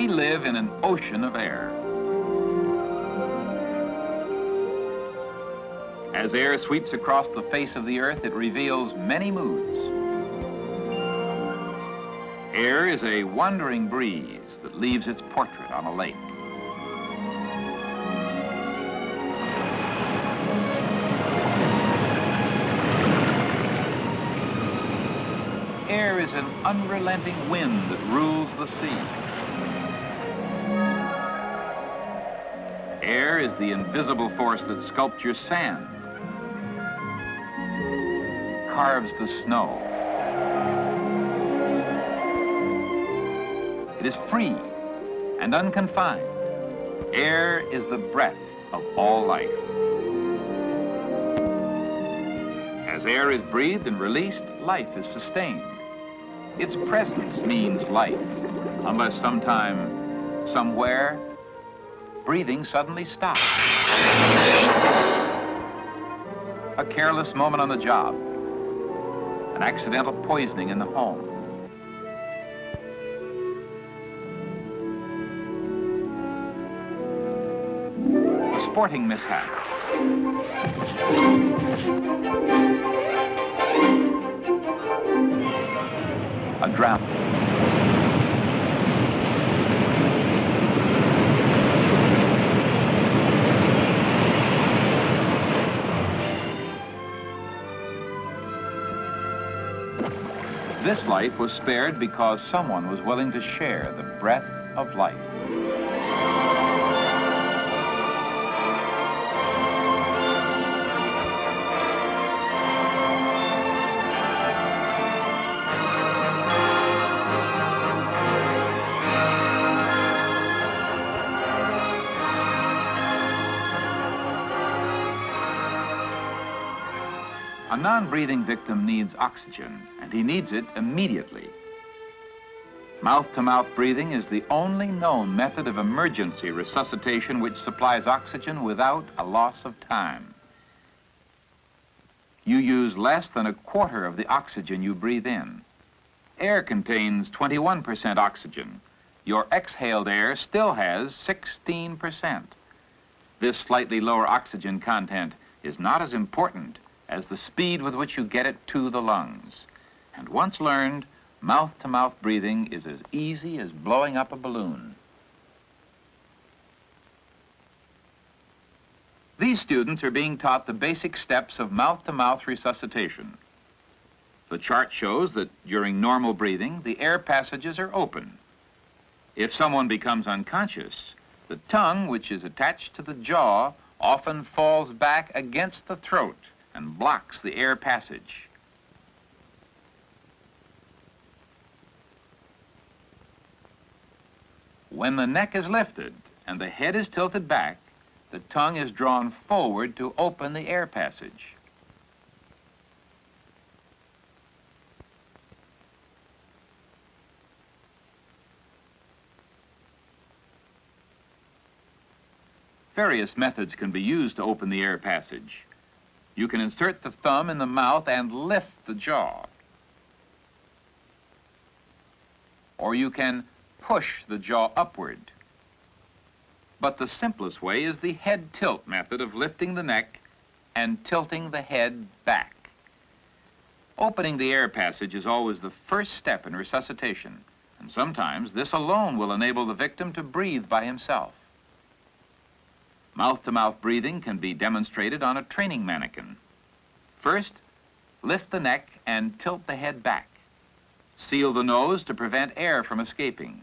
We live in an ocean of air. As air sweeps across the face of the earth, it reveals many moods. Air is a wandering breeze that leaves its portrait on a lake. Air is an unrelenting wind that rules the sea. Air is the invisible force that sculptures sand, carves the snow. It is free and unconfined. Air is the breath of all life. As air is breathed and released, life is sustained. Its presence means life, unless sometime, somewhere, breathing suddenly stops. A careless moment on the job, an accidental poisoning in the home. A sporting mishap. A drought. This life was spared because someone was willing to share the breath of life. A non-breathing victim needs oxygen, and he needs it immediately. Mouth-to-mouth breathing is the only known method of emergency resuscitation which supplies oxygen without a loss of time. You use less than a quarter of the oxygen you breathe in. Air contains 21% oxygen. Your exhaled air still has 16%. This slightly lower oxygen content is not as important as the speed with which you get it to the lungs. And once learned, mouth-to-mouth breathing is as easy as blowing up a balloon. These students are being taught the basic steps of mouth-to-mouth resuscitation. The chart shows that during normal breathing, the air passages are open. If someone becomes unconscious, the tongue, which is attached to the jaw, often falls back against the throat and blocks the air passage. When the neck is lifted and the head is tilted back, the tongue is drawn forward to open the air passage. Various methods can be used to open the air passage. You can insert the thumb in the mouth and lift the jaw. Or you can push the jaw upward. But the simplest way is the head tilt method of lifting the neck and tilting the head back. Opening the air passage is always the first step in resuscitation, and sometimes this alone will enable the victim to breathe by himself. Mouth-to-mouth breathing can be demonstrated on a training mannequin. First, lift the neck and tilt the head back. Seal the nose to prevent air from escaping.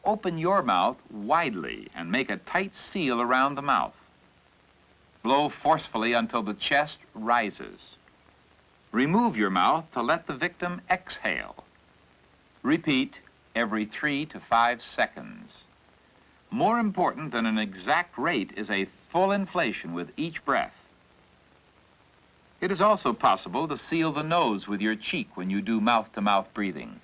Open your mouth widely and make a tight seal around the mouth. Blow forcefully until the chest rises. Remove your mouth to let the victim exhale. Repeat every 3 to 5 seconds. More important than an exact rate is a full inflation with each breath. It is also possible to seal the nose with your cheek when you do mouth-to-mouth breathing.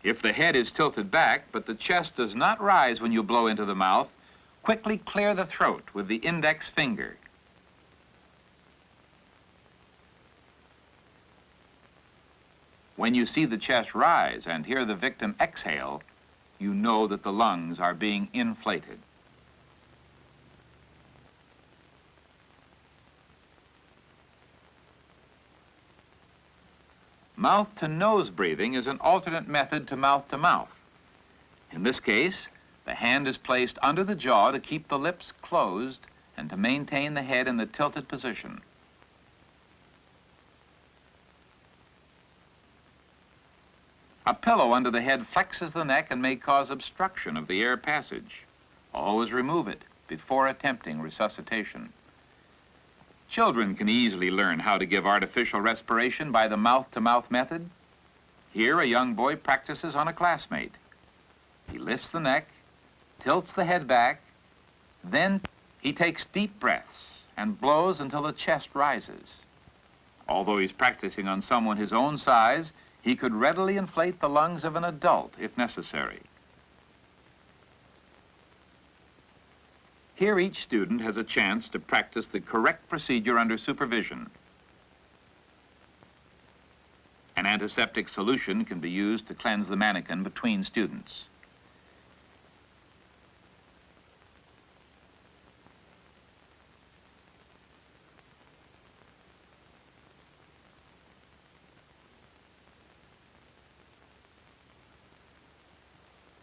If the head is tilted back, but the chest does not rise when you blow into the mouth, quickly clear the throat with the index finger. When you see the chest rise and hear the victim exhale, you know that the lungs are being inflated. Mouth-to-nose breathing is an alternate method to mouth-to-mouth. In this case, the hand is placed under the jaw to keep the lips closed and to maintain the head in the tilted position. A pillow under the head flexes the neck and may cause obstruction of the air passage. Always remove it before attempting resuscitation. Children can easily learn how to give artificial respiration by the mouth-to-mouth method. Here, a young boy practices on a classmate. He lifts the neck, tilts the head back, then he takes deep breaths and blows until the chest rises. Although he's practicing on someone his own size, he could readily inflate the lungs of an adult if necessary. Here, each student has a chance to practice the correct procedure under supervision. An antiseptic solution can be used to cleanse the mannequin between students.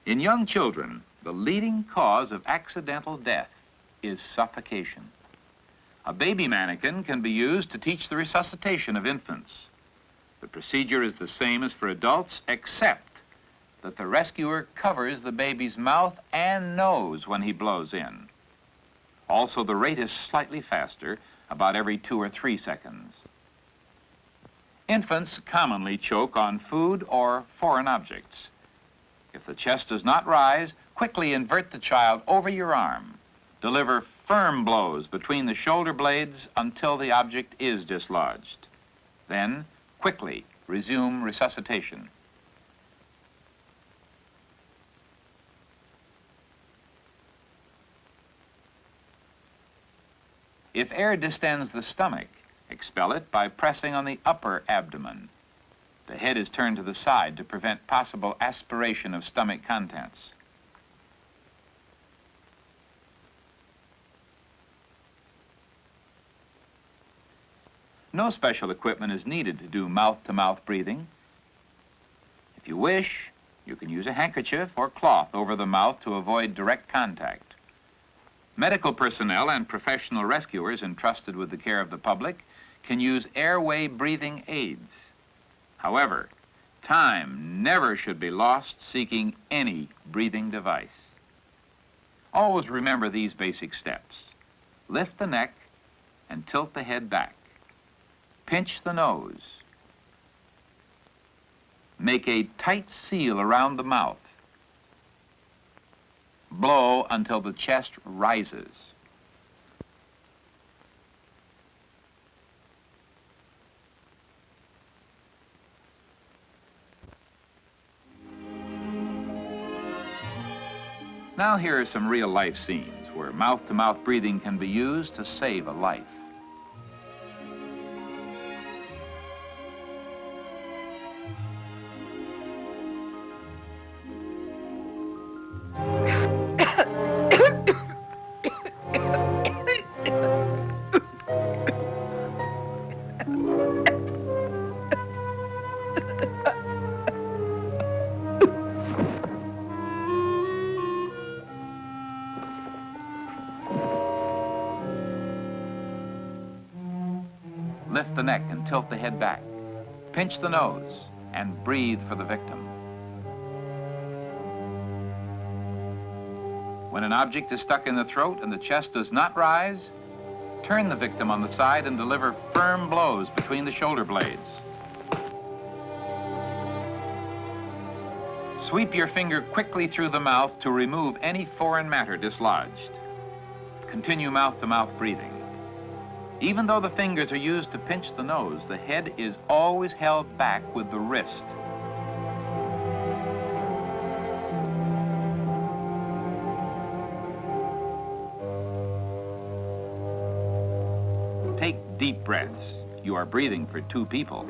In young children, the leading cause of accidental death is suffocation. A baby mannequin can be used to teach the resuscitation of infants. The procedure is the same as for adults, except that the rescuer covers the baby's mouth and nose when he blows in. Also, the rate is slightly faster, about every 2 or 3 seconds. Infants commonly choke on food or foreign objects. If the chest does not rise, quickly invert the child over your arm. Deliver firm blows between the shoulder blades until the object is dislodged. Then, quickly resume resuscitation. If air distends the stomach, expel it by pressing on the upper abdomen. The head is turned to the side to prevent possible aspiration of stomach contents. No special equipment is needed to do mouth-to-mouth breathing. If you wish, you can use a handkerchief or cloth over the mouth to avoid direct contact. Medical personnel and professional rescuers entrusted with the care of the public can use airway breathing aids. However, time never should be lost seeking any breathing device. Always remember these basic steps. Lift the neck and tilt the head back. Pinch the nose. Make a tight seal around the mouth. Blow until the chest rises. Now here are some real-life scenes where mouth-to-mouth breathing can be used to save a life. Lift the neck and tilt the head back. Pinch the nose and breathe for the victim. When an object is stuck in the throat and the chest does not rise, turn the victim on the side and deliver firm blows between the shoulder blades. Sweep your finger quickly through the mouth to remove any foreign matter dislodged. Continue mouth-to-mouth breathing. Even though the fingers are used to pinch the nose, the head is always held back with the wrist. Take deep breaths. You are breathing for 2 people.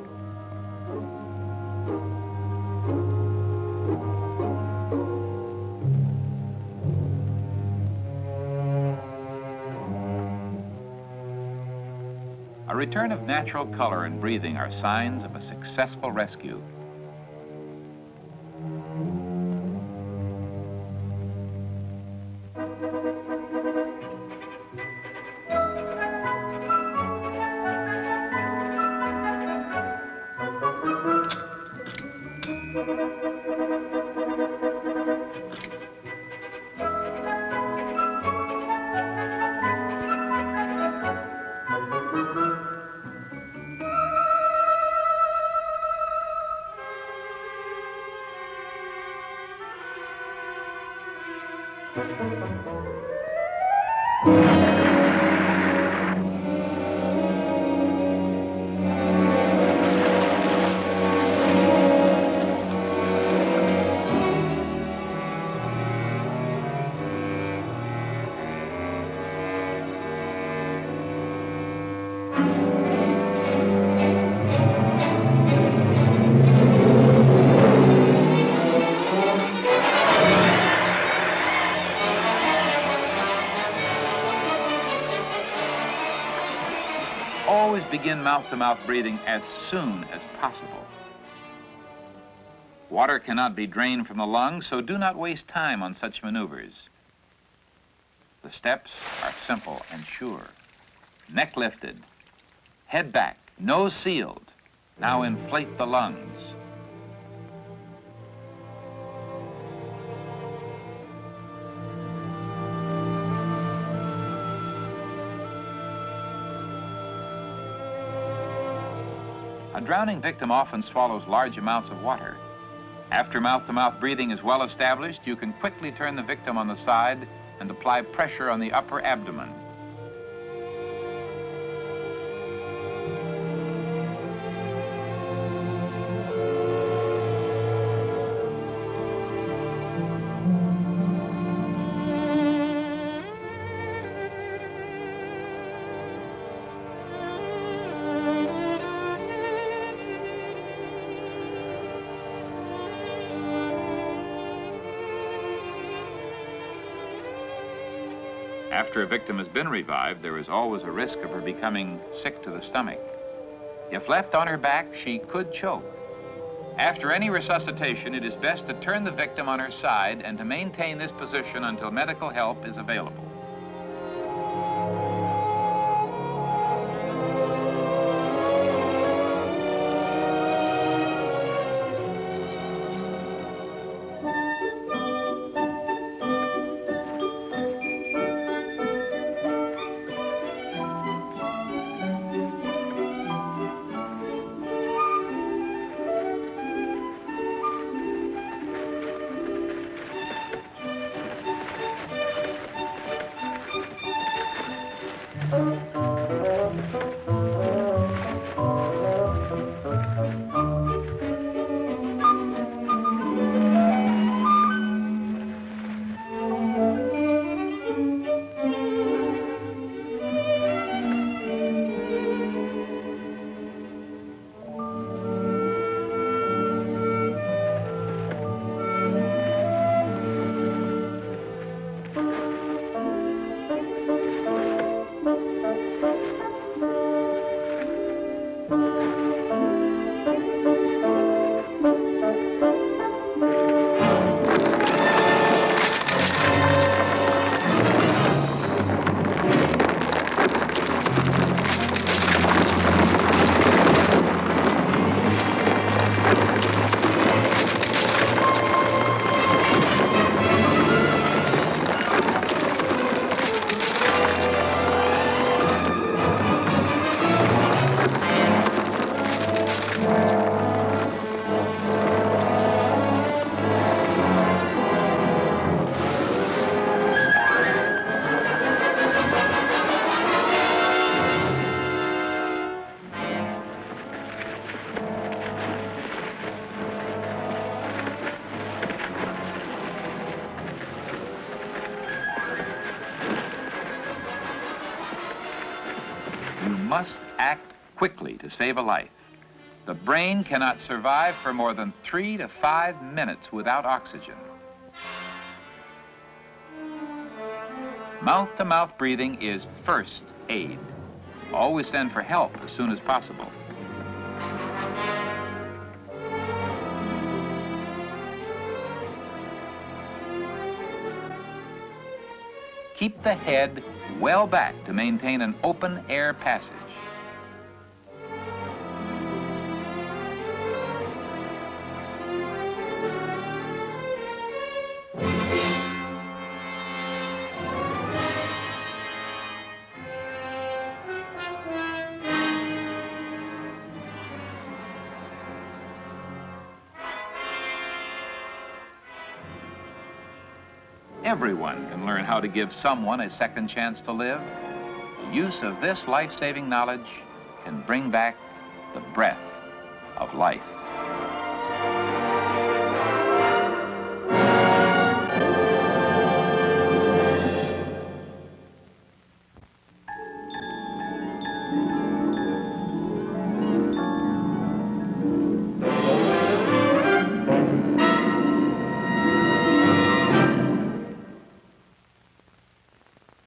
A return of natural color and breathing are signs of a successful rescue. Always begin mouth-to-mouth breathing as soon as possible. Water cannot be drained from the lungs, so do not waste time on such maneuvers. The steps are simple and sure. Neck lifted, head back, nose sealed. Now inflate the lungs. A drowning victim often swallows large amounts of water. After mouth-to-mouth breathing is well established, you can quickly turn the victim on the side and apply pressure on the upper abdomen. After a victim has been revived, there is always a risk of her becoming sick to the stomach. If left on her back, she could choke. After any resuscitation, it is best to turn the victim on her side and to maintain this position until medical help is available. You must act quickly to save a life. The brain cannot survive for more than 3 to 5 minutes without oxygen. Mouth-to-mouth breathing is first aid. Always send for help as soon as possible. Keep the head well back to maintain an open air passage. Everyone can learn how to give someone a second chance to live. Use of this life-saving knowledge can bring back the breath of life.